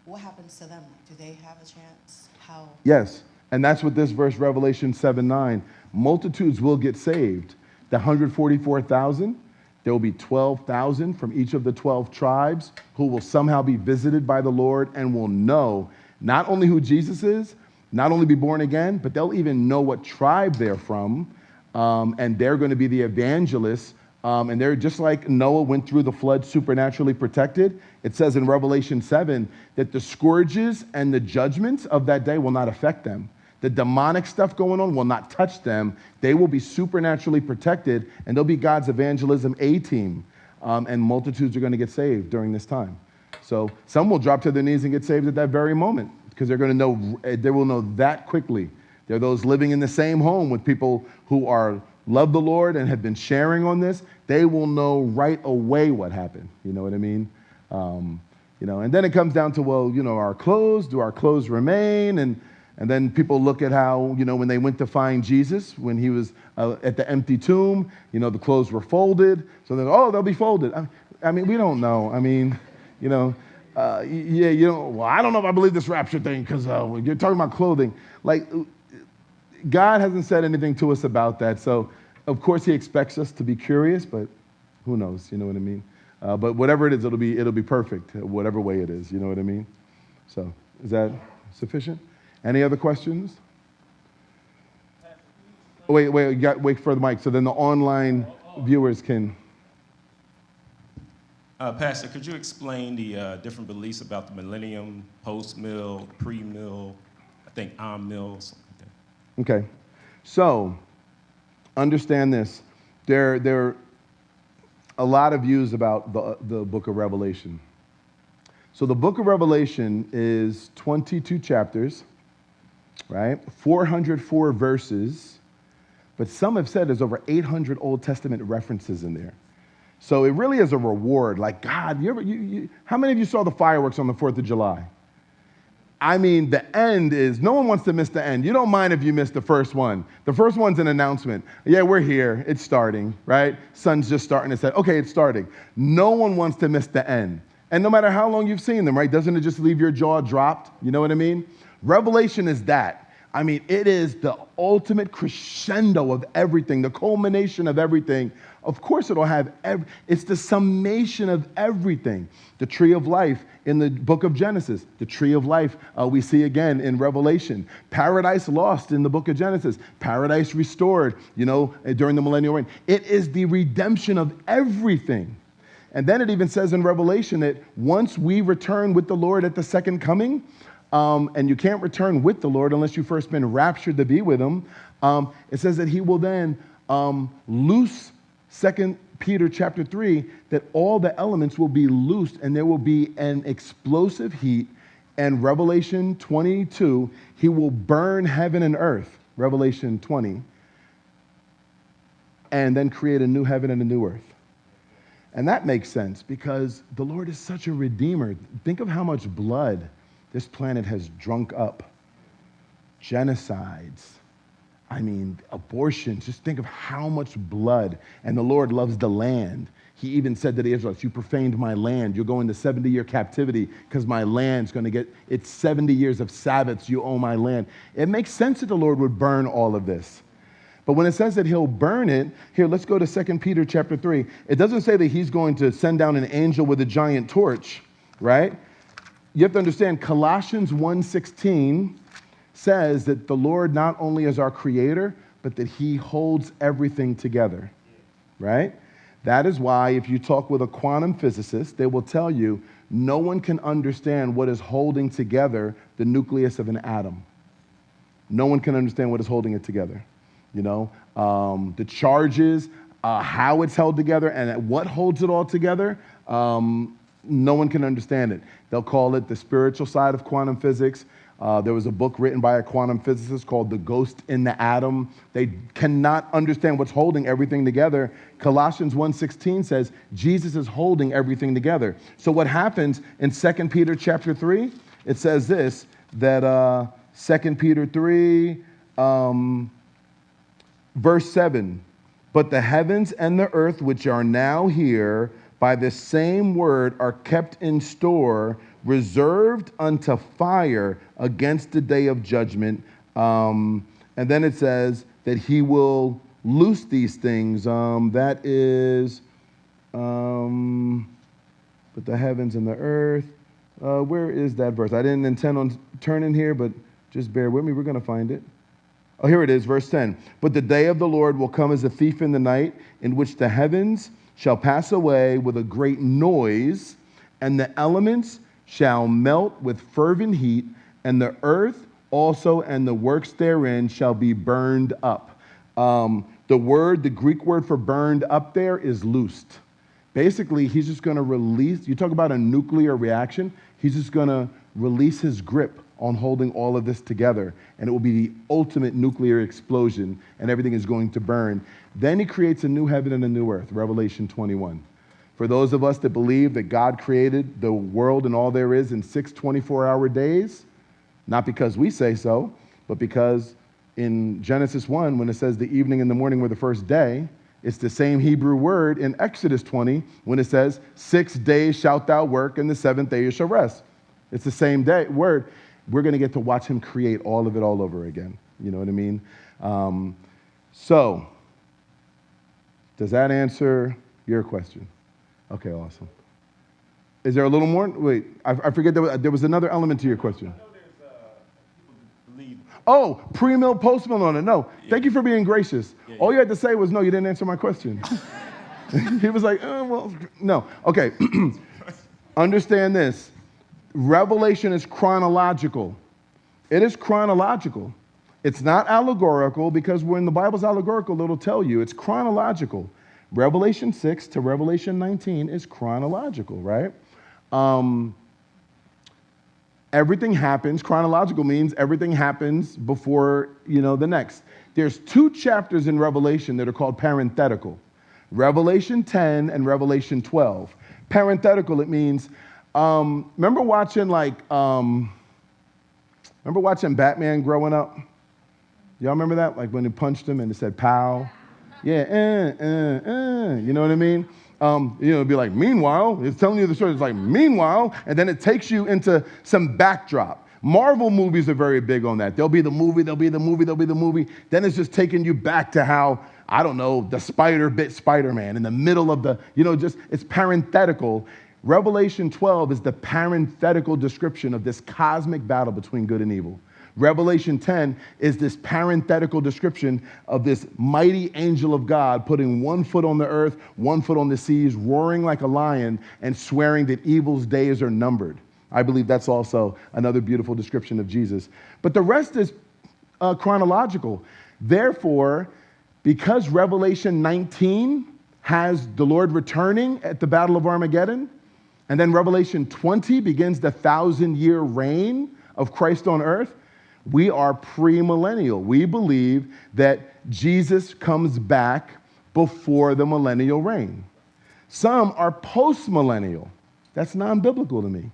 What happens to them? Do they have a chance? How? Yes. And that's what this verse, Revelation 7:9, multitudes will get saved. The 144,000, there will be 12,000 from each of the 12 tribes who will somehow be visited by the Lord and will know not only who Jesus is, not only be born again, but they'll even know what tribe they're from. And they're going to be the evangelists. And they're just like Noah went through the flood supernaturally protected. It says in Revelation 7 that the scourges and the judgments of that day will not affect them. The demonic stuff going on will not touch them. They will be supernaturally protected, and they'll be God's evangelism A-team. And multitudes are going to get saved during this time. So some will drop to their knees and get saved at that very moment because they're going to know, they will know that quickly. There are those living in the same home with people who love the Lord and have been sharing on this. They will know right away what happened. You know what I mean? And then it comes down to, well, our clothes, do our clothes remain? And then people look at how, when they went to find Jesus, when he was at the empty tomb, the clothes were folded. So then, they'll be folded. I mean, we don't know. I mean, well, I don't know if I believe this rapture thing because you're talking about clothing. Like, God hasn't said anything to us about that. So, of course, he expects us to be curious, but who knows? You know what I mean? But whatever it is, it'll be perfect, whatever way it is. You know what I mean? So, is that sufficient? Any other questions? Wait, wait for the mic so then the online viewers can. Pastor, could you explain the different beliefs about the millennium, post-mill, pre-mill, I think on-mill, something like that? Okay, so understand this. There are a lot of views about the book of Revelation. So the book of Revelation is 22 chapters, right? 404 verses, but some have said there's over 800 Old Testament references in there. So it really is a reward. Like, God, how many of you saw the fireworks on the 4th of July? I mean, the end is, no one wants to miss the end. You don't mind if you miss the first one. The first one's an announcement. Yeah, we're here. It's starting, right? Sun's just starting to set. Okay, it's starting. No one wants to miss the end. And no matter how long you've seen them, right? Doesn't it just leave your jaw dropped? You know what I mean? Revelation is that. I mean, it is the ultimate crescendo of everything, the culmination of everything. Of course, it'll have, it's the summation of everything. The tree of life in the book of Genesis, the tree of life we see again in Revelation. Paradise lost in the book of Genesis, paradise restored, during the millennial reign. It is the redemption of everything. And then it even says in Revelation that once we return with the Lord at the second coming, and you can't return with the Lord unless you've first been raptured to be with him, it says that he will then loose 2 Peter chapter 3, that all the elements will be loosed and there will be an explosive heat. And Revelation 22, he will burn heaven and earth, Revelation 20, and then create a new heaven and a new earth. And that makes sense because the Lord is such a redeemer. Think of how much blood this planet has drunk up. Genocides. I mean, abortions. Just think of how much blood. And the Lord loves the land. He even said to the Israelites, you profaned my land. You'll go into 70-year captivity because my land's going to get, it's 70 years of Sabbaths. You own my land. It makes sense that the Lord would burn all of this. But when it says that he'll burn it, here, let's go to 2 Peter chapter 3. It doesn't say that he's going to send down an angel with a giant torch, right? You have to understand, Colossians 1:16 says that the Lord not only is our creator, but that he holds everything together, right? That is why if you talk with a quantum physicist, they will tell you no one can understand what is holding together the nucleus of an atom. No one can understand what is holding it together. You know, the charges, how it's held together, and what holds it all together, no one can understand it. They'll call it the spiritual side of quantum physics. There was a book written by a quantum physicist called The Ghost in the Atom. They cannot understand what's holding everything together. Colossians 1:16 says Jesus is holding everything together. So what happens in 2 Peter chapter 3, it says this, that 2 Peter 3, verse 7, but the heavens and the earth which are now here by the same word are kept in store, reserved unto fire against the day of judgment. And then it says that he will loose these things. That is, but the heavens and the earth. Where is that verse? I didn't intend on turning here, but just bear with me. We're going to find it. Oh, here it is, verse 10. But the day of the Lord will come as a thief in the night, in which the heavens shall pass away with a great noise, and the elements shall melt with fervent heat, and the earth also and the works therein shall be burned up. The Greek word for burned up there is loosed. Basically, he's just going to release, you talk about a nuclear reaction, he's just going to release his grip on holding all of this together, and it will be the ultimate nuclear explosion, and everything is going to burn. Then he creates a new heaven and a new earth, Revelation 21. For those of us that believe that God created the world and all there is in 6 24-hour days, not because we say so, but because in Genesis 1, when it says the evening and the morning were the first day, it's the same Hebrew word in Exodus 20 when it says, 6 days shalt thou work, and the seventh day you shall rest. It's the same word. We're going to get to watch him create all of it all over again. You know what I mean? So, does that answer your question? Okay, awesome. Is there a little more? Wait, I forget there was another element to your question. I know there's people that believe. Oh, pre-mill, post-mill on it. No, thank you for being gracious. Yeah. All you had to say was, no, you didn't answer my question. He was like, well, no. Okay, understand this. Revelation is chronological. It is chronological. It's not allegorical, because when the Bible's allegorical, it'll tell you. It's chronological. Revelation 6 to Revelation 19 is chronological, right? Everything happens. Chronological means everything happens before, the next. There's 2 chapters in Revelation that are called parenthetical. Revelation 10 and Revelation 12. Parenthetical, it means, remember watching Batman growing up? Y'all remember that? Like when he punched him and it said pow? Yeah, you know what I mean? It'd be like, meanwhile, it's telling you the story. It's like, meanwhile, and then it takes you into some backdrop. Marvel movies are very big on that. There'll be the movie. Then it's just taking you back to how, I don't know, the spider bit Spider-Man in the middle of the, it's parenthetical. Revelation 12 is the parenthetical description of this cosmic battle between good and evil. Revelation 10 is this parenthetical description of this mighty angel of God putting 1 foot on the earth, 1 foot on the seas, roaring like a lion, and swearing that evil's days are numbered. I believe that's also another beautiful description of Jesus. But the rest is chronological. Therefore, because Revelation 19 has the Lord returning at the Battle of Armageddon, and then Revelation 20 begins the 1,000-year reign of Christ on earth, we are premillennial. We believe that Jesus comes back before the millennial reign. Some are post-millennial. That's non-biblical to me.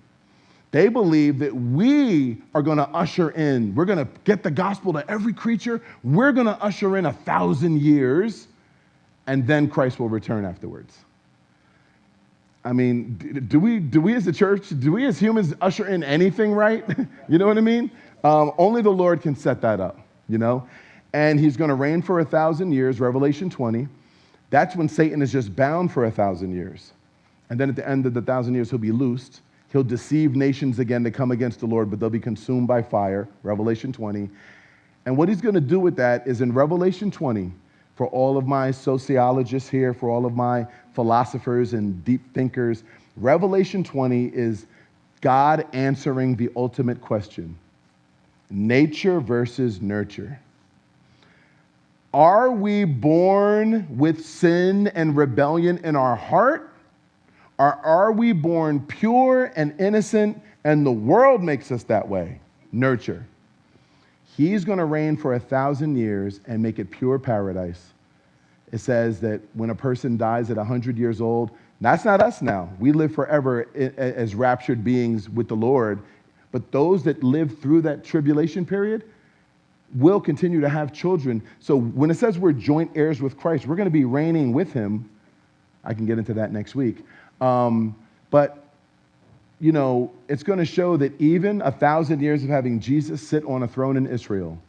They believe that we are going to usher in, we're going to get the gospel to every creature. We're going to usher in 1,000 years, and then Christ will return afterwards. I mean, do we as a church, do we as humans usher in anything right? You know what I mean? Only the Lord can set that up, you know? And he's going to reign for 1,000 years, Revelation 20. That's when Satan is just bound for 1,000 years. And then at the end of the 1,000 years, he'll be loosed. He'll deceive nations again to come against the Lord, but they'll be consumed by fire, Revelation 20. And what he's going to do with that is in Revelation 20, for all of my sociologists here, for all of my philosophers and deep thinkers, Revelation 20 is God answering the ultimate question: nature versus nurture. Are we born with sin and rebellion in our heart? Or are we born pure and innocent and the world makes us that way? Nurture. He's going to reign for 1,000 years and make it pure paradise. It says that when a person dies at 100 years old, that's not us now. We live forever as raptured beings with the Lord. But those that live through that tribulation period will continue to have children. So when it says we're joint heirs with Christ, we're going to be reigning with him. I can get into that next week. But, you know, it's going to show that even 1,000 years of having Jesus sit on a throne in Israel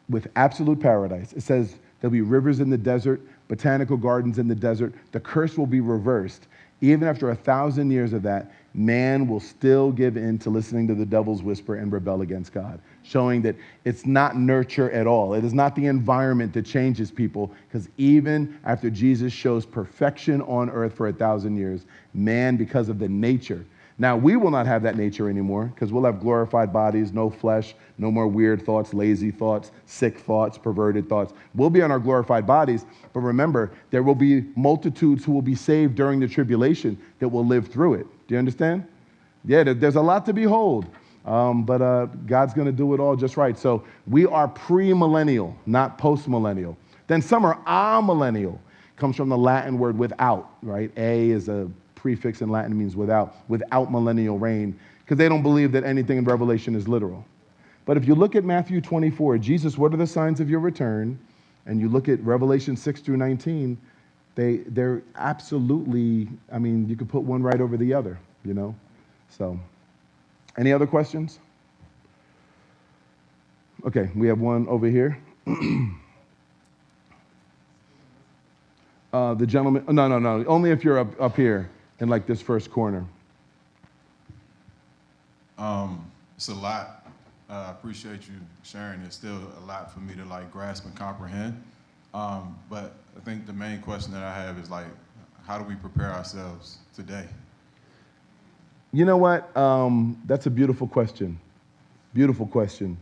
with absolute paradise, it says there'll be rivers in the desert, botanical gardens in the desert. The curse will be reversed. Even after 1,000 years of that, man will still give in to listening to the devil's whisper and rebel against God, showing that it's not nurture at all. It is not the environment that changes people, because even after Jesus shows perfection on earth for 1,000 years, man, because of the nature. Now, we will not have that nature anymore, because we'll have glorified bodies, no flesh, no more weird thoughts, lazy thoughts, sick thoughts, perverted thoughts. We'll be on our glorified bodies, but remember, there will be multitudes who will be saved during the tribulation that will live through it. Do you understand? Yeah, there's a lot to behold, but God's going to do it all just right. So we are premillennial, not postmillennial. Then some are amillennial. Comes from the Latin word without, right? A is a prefix in Latin, means without millennial reign, because they don't believe that anything in Revelation is literal. But if you look at Matthew 24, Jesus, what are the signs of your return? And you look at Revelation 6 through 19, they're absolutely, I mean, you could put one right over the other, you know? So, any other questions? Okay, we have one over here. The gentleman, no, only if you're up here in like this first corner. It's a lot. I appreciate you sharing. It's still a lot for me to like grasp and comprehend. But I think the main question that I have is like, how do we prepare ourselves today? You know what? That's a beautiful question. Beautiful question.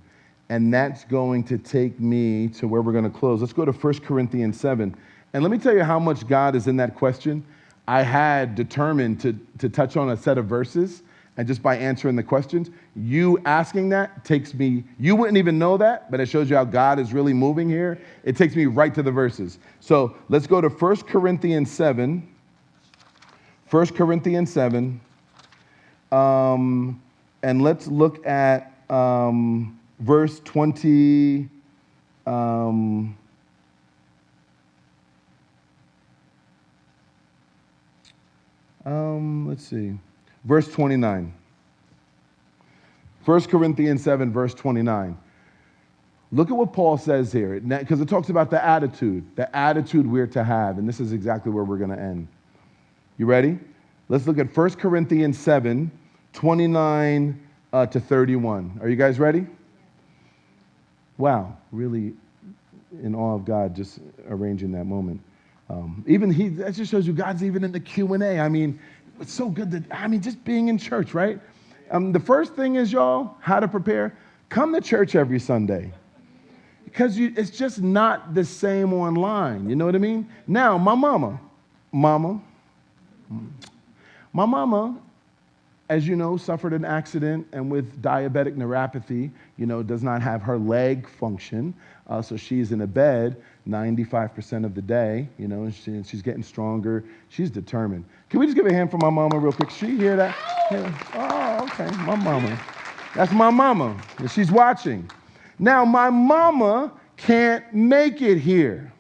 And that's going to take me to where we're going to close. Let's go to 1 Corinthians 7. And let me tell you how much God is in that question. I had determined to touch on a set of verses, and just by answering the questions, you asking that takes me, you wouldn't even know that, but it shows you how God is really moving here. It takes me right to the verses. So let's go to 1 Corinthians 7. 1 Corinthians 7. And let's look at verse 20. Let's see. Verse 29. 1 Corinthians 7, verse 29. Look at what Paul says here, because it talks about the attitude we're to have, and this is exactly where we're going to end. You ready? Let's look at 1 Corinthians 7, 29 to 31. Are you guys ready? Wow, really in awe of God just arranging that moment. That just shows you God's even in the Q&A. I mean, it's so good just being in church, right? The first thing is, y'all, how to prepare. Come to church every Sunday. Because it's just not the same online. You know what I mean? Now, my mama, as you know, suffered an accident and with diabetic neuropathy, does not have her leg function. So she's in a bed 95% of the day, and she's getting stronger. She's determined. Can we just give a hand for my mama real quick? She hear that? Yeah. Oh, okay, my mama. That's my mama, and she's watching. Now, my mama can't make it here.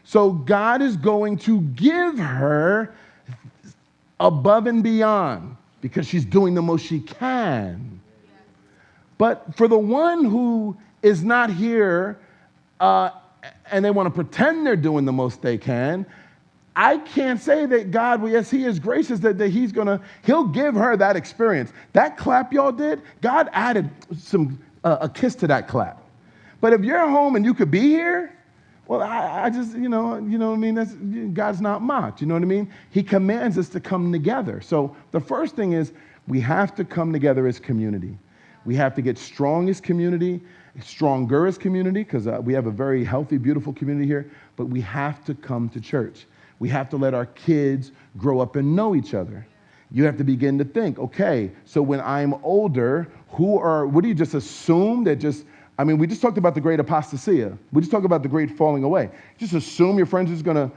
So God is going to give her above and beyond because she's doing the most she can. But for the one who is not here and they want to pretend they're doing the most they can, I can't say that God, well, yes, he is gracious, that he'll give her that experience. That clap y'all did, God added a kiss to that clap. But if you're home and you could be here, well, I just, you know what I mean? God's not mocked, you know what I mean? He commands us to come together. So the first thing is we have to come together as community. We have to get strong as community, stronger as community, because we have a very healthy, beautiful community here, but we have to come to church. We have to let our kids grow up and know each other. You have to begin to think, okay, so when I'm older, what do you just assume that we just talked about the great apostasia. We just talked about the great falling away. Just assume your friends is going to,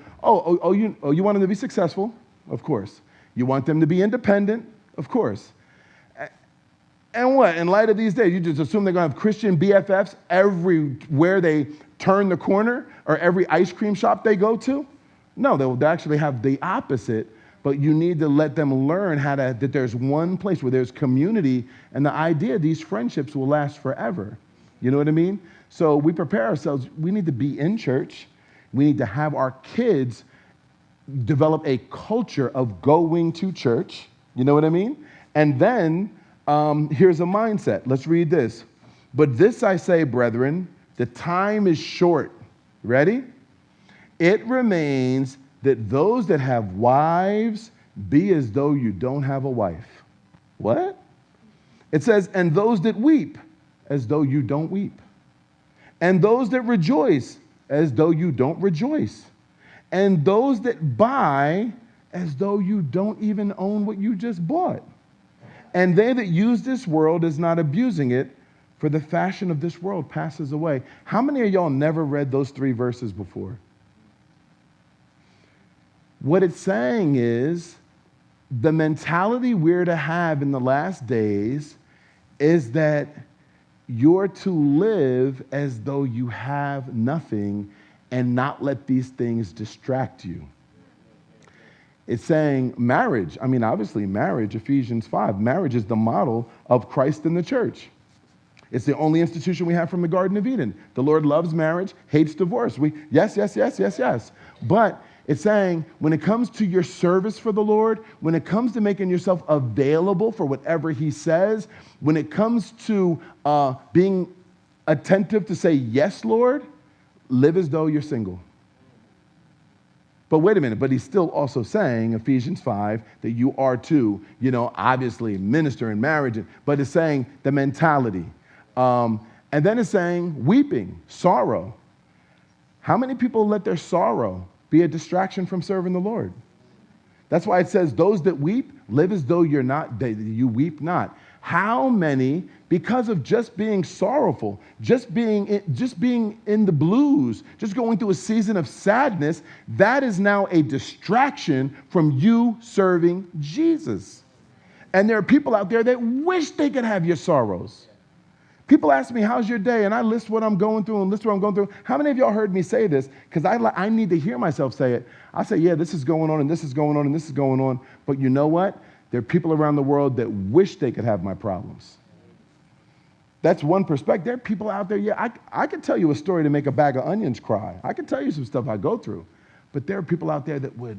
you want them to be successful? Of course. You want them to be independent? Of course. And what? In light of these days, you just assume they're going to have Christian BFFs everywhere they turn the corner or every ice cream shop they go to? No, they'll actually have the opposite, but you need to let them learn that there's one place where there's community, and the idea these friendships will last forever. You know what I mean? So we prepare ourselves. We need to be in church. We need to have our kids develop a culture of going to church. You know what I mean? And then here's a mindset. Let's read this. But this I say, brethren, the time is short. Ready? It remains that those that have wives be as though you don't have a wife. What? It says, and those that weep as though you don't weep. And those that rejoice as though you don't rejoice. And those that buy as though you don't even own what you just bought. And they that use this world is not abusing it, for the fashion of this world passes away. How many of y'all never read those 3 verses before? What it's saying is the mentality we're to have in the last days is that you're to live as though you have nothing and not let these things distract you. It's saying marriage. Obviously marriage, Ephesians 5. Marriage is the model of Christ in the church. It's the only institution we have from the Garden of Eden. The Lord loves marriage, hates divorce. Yes. But it's saying when it comes to your service for the Lord, when it comes to making yourself available for whatever he says, when it comes to being attentive to say, yes, Lord, live as though you're single. But wait a minute, but he's still also saying, Ephesians 5, that you are to, obviously minister in marriage, but it's saying the mentality. And then it's saying weeping, sorrow. How many people let their sorrow be a distraction from serving the Lord? That's why it says, those that weep, live as though you weep not. How many, because of just being sorrowful, just being in the blues, just going through a season of sadness, that is now a distraction from you serving Jesus. And there are people out there that wish they could have your sorrows. People ask me, how's your day? And I list what I'm going through and list what I'm going through. How many of y'all heard me say this? Because I need to hear myself say it. I say, yeah, this is going on and this is going on and this is going on. But you know what? There are people around the world that wish they could have my problems. That's one perspective. There are people out there, I could tell you a story to make a bag of onions cry. I could tell you some stuff I go through. But there are people out there that would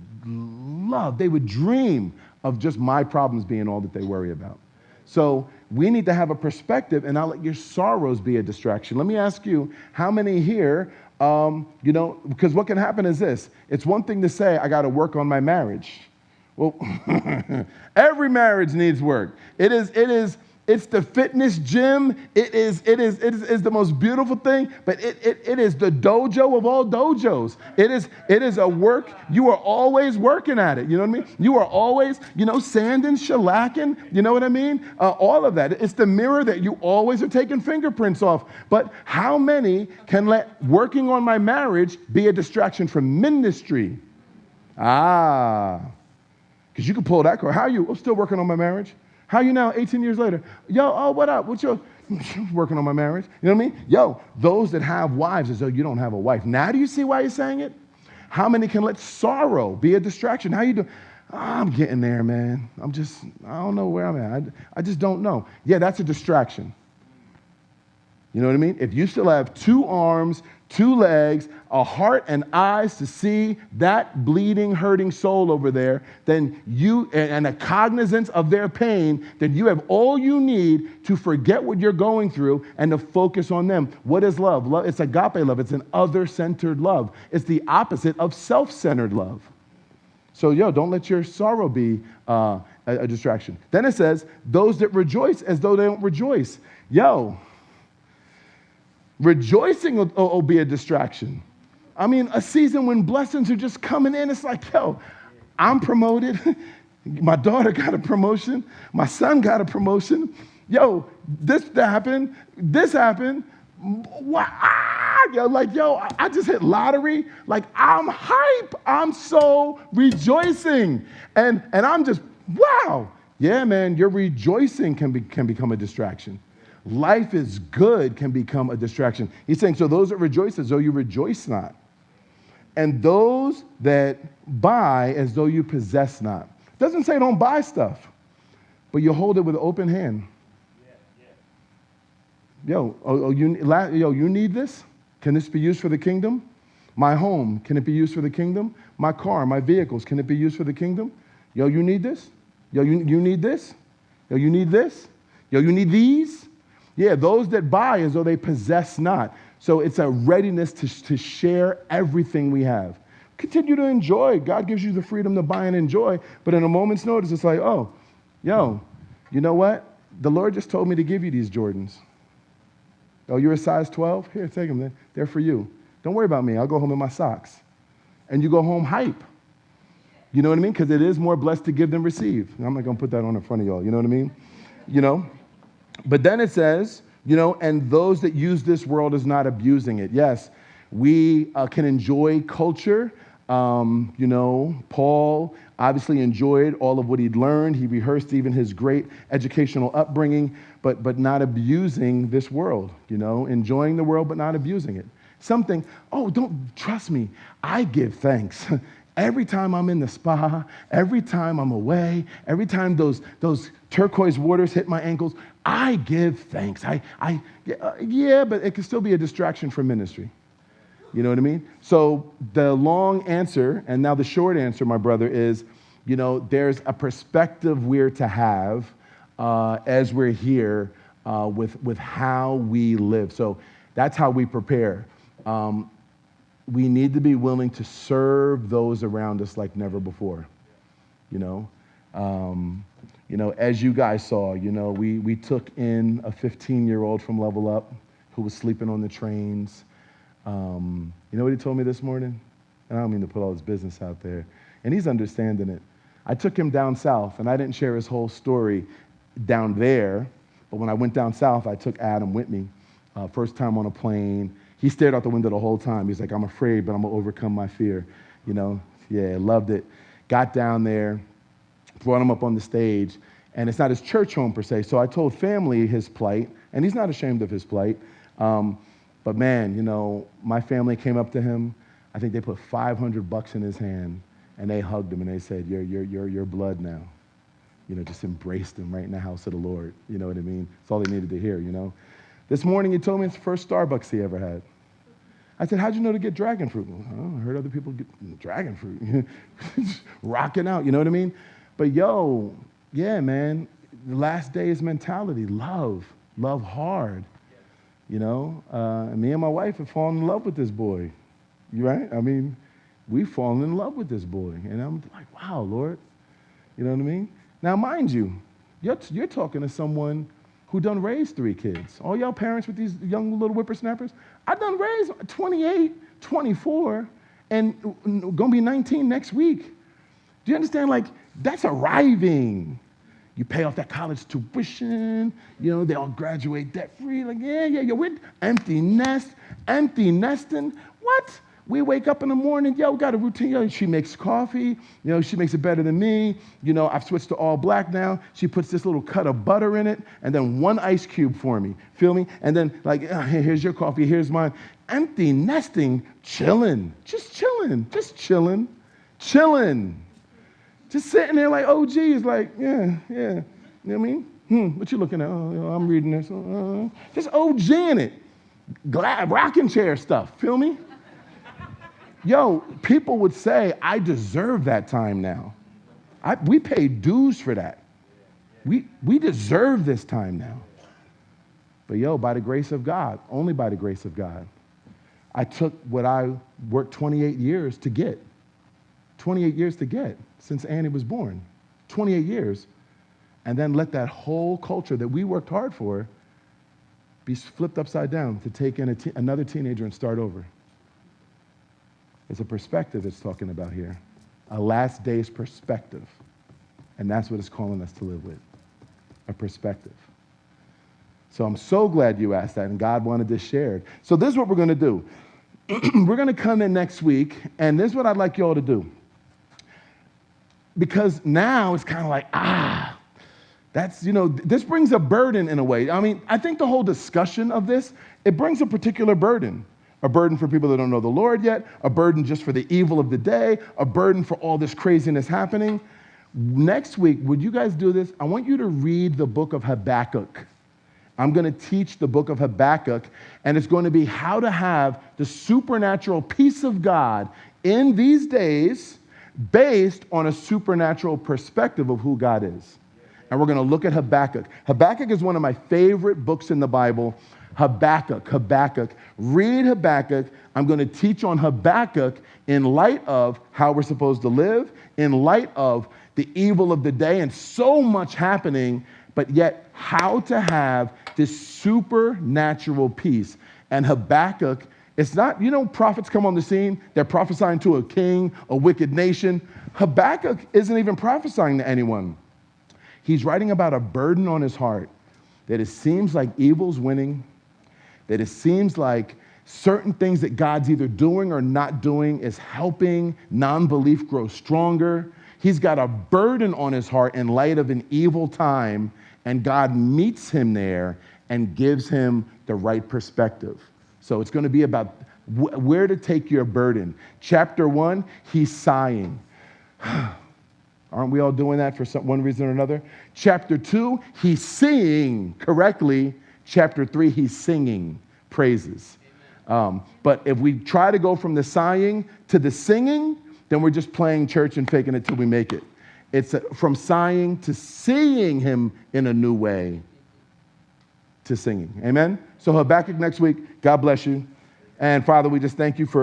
they would dream of just my problems being all that they worry about. So we need to have a perspective, and I'll let your sorrows be a distraction. Let me ask you, how many here, because what can happen is this. It's one thing to say, I got to work on my marriage. Well, every marriage needs work. It is It's the fitness gym. It is the most beautiful thing, but it is the dojo of all dojos. It is a work. You are always working at it. You know what I mean? You are always, sanding, shellacking. You know what I mean? All of that. It's the mirror that you always are taking fingerprints off. But how many can let working on my marriage be a distraction from ministry? Because you can pull that card. How are you? I'm still working on my marriage. How you now, 18 years later? Yo, oh, what up? What's your, working on my marriage. You know what I mean? Yo, those that have wives as though you don't have a wife. Now do you see why he's saying it? How many can let sorrow be a distraction? How you doing? Oh, I'm getting there, man. I don't know where I'm at. I just don't know. Yeah, that's a distraction. You know what I mean? If you still have 2 arms, 2 legs, a heart and eyes to see that bleeding, hurting soul over there, then and a cognizance of their pain, then you have all you need to forget what you're going through and to focus on them. What is love? Love, it's agape love. It's an other-centered love. It's the opposite of self-centered love. So, don't let your sorrow be a distraction. Then it says, those that rejoice as though they don't rejoice. Rejoicing will be a distraction. I mean, a season when blessings are just coming in, it's like, I'm promoted. My daughter got a promotion. My son got a promotion. This happened. This happened. What? I just hit lottery. Like, I'm hype. I'm so rejoicing. And I'm just, wow. Yeah, man, your rejoicing can become a distraction. Life is good can become a distraction. He's saying, so those that rejoice as though you rejoice not. And those that buy as though you possess not. Doesn't say don't buy stuff, but you hold it with an open hand. You need this? Can this be used for the kingdom? My home, can it be used for the kingdom? My car, my vehicles, can it be used for the kingdom? You need this? You need this? You need this? You need these? Yeah, those that buy as though they possess not. So it's a readiness to share everything we have. Continue to enjoy. God gives you the freedom to buy and enjoy. But in a moment's notice, it's like, you know what? The Lord just told me to give you these Jordans. Oh, you're a size 12? Here, take them. They're for you. Don't worry about me. I'll go home in my socks. And you go home hype. You know what I mean? Because it is more blessed to give than receive. I'm not going to put that on in front of y'all. You know what I mean? But then it says, and those that use this world is not abusing it. Yes, we can enjoy culture. Paul obviously enjoyed all of what he'd learned. He rehearsed even his great educational upbringing, but not abusing this world, enjoying the world, but not abusing it. Don't trust me. I give thanks. Every time I'm in the spa, every time I'm away, every time those turquoise waters hit my ankles, I give thanks. But it can still be a distraction from ministry. You know what I mean? So the long answer, and now the short answer, my brother, is, there's a perspective we're to have as we're here with how we live. So that's how we prepare. We need to be willing to serve those around us like never before. As you guys saw, we took in a 15-year-old from Level Up who was sleeping on the trains. You know what he told me this morning? And I don't mean to put all his business out there. And he's understanding it. I took him down south, and I didn't share his whole story down there. But when I went down south, I took Adam with me. First time on a plane. He stared out the window the whole time. He's like, I'm afraid, but I'm going to overcome my fear. Yeah, loved it. Got down there, brought him up on the stage, and it's not his church home per se. So I told family his plight, and he's not ashamed of his plight. But man, my family came up to him. I think they put $500 in his hand, and they hugged him, and they said, you're blood now. Just embraced him right in the house of the Lord. You know what I mean? That's all they needed to hear, This morning, he told me it's the first Starbucks he ever had. I said, how'd you know to get dragon fruit? I heard other people get dragon fruit. Rocking out, you know what I mean? But yeah, man, the last days mentality, love hard. Me and my wife have fallen in love with this boy. You right? I mean, we've fallen in love with this boy. And I'm like, wow, Lord. You know what I mean? Now, mind you, you're talking to someone who done raised 3 kids. All y'all parents with these young little whippersnappers, I done raised 28, 24, and gonna be 19 next week. Do you understand? Like, that's arriving. You pay off that college tuition, they all graduate debt-free. Like, yeah, we're empty nesting. What? We wake up in the morning, we got a routine. She makes coffee, she makes it better than me. I've switched to all black now. She puts this little cut of butter in it, and then 1 ice cube for me, feel me? And then, like, here's your coffee, here's mine. Empty nesting, chilling. Just sitting there like OG is like, yeah. You know what I mean? What you looking at? Oh, I'm reading this. Just OG in it. Glad rocking chair stuff, feel me? People would say, I deserve that time now. We pay dues for that. We deserve this time now. But by the grace of God, only by the grace of God, I took what I worked 28 years to get. 28 years to get since Annie was born. 28 years. And then let that whole culture that we worked hard for be flipped upside down to take in another teenager and start over. It's a perspective it's talking about here, a last day's perspective. And that's what it's calling us to live with, a perspective. So I'm so glad you asked that, and God wanted this shared. So this is what we're going to do. We're going to come in next week, and this is what I'd like you all to do. Because now it's kind of like, that's, this brings a burden in a way. I mean, I think the whole discussion of this, it brings a particular burden. A burden for people that don't know the Lord yet, a burden just for the evil of the day, a burden for all this craziness happening. Next week, would you guys do this? I want you to read the book of Habakkuk. I'm going to teach the book of Habakkuk, and it's going to be how to have the supernatural peace of God in these days based on a supernatural perspective of who God is. And we're going to look at Habakkuk. Habakkuk is one of my favorite books in the Bible. Habakkuk. Read Habakkuk. I'm going to teach on Habakkuk in light of how we're supposed to live, in light of the evil of the day and so much happening, but yet how to have this supernatural peace. And Habakkuk, it's not, prophets come on the scene, they're prophesying to a king, a wicked nation. Habakkuk isn't even prophesying to anyone. He's writing about a burden on his heart that it seems like evil's winning, that it seems like certain things that God's either doing or not doing is helping non-belief grow stronger. He's got a burden on his heart in light of an evil time, and God meets him there and gives him the right perspective. So it's going to be about where to take your burden. Chapter 1, he's sighing. Aren't we all doing that for one reason or another? Chapter 2, he's singing correctly. Chapter 3, he's singing praises. But if we try to go from the sighing to the singing, then we're just playing church and faking it till we make it. It's from sighing to seeing him in a new way to singing. Amen? So Habakkuk next week. God bless you. And Father, we just thank you for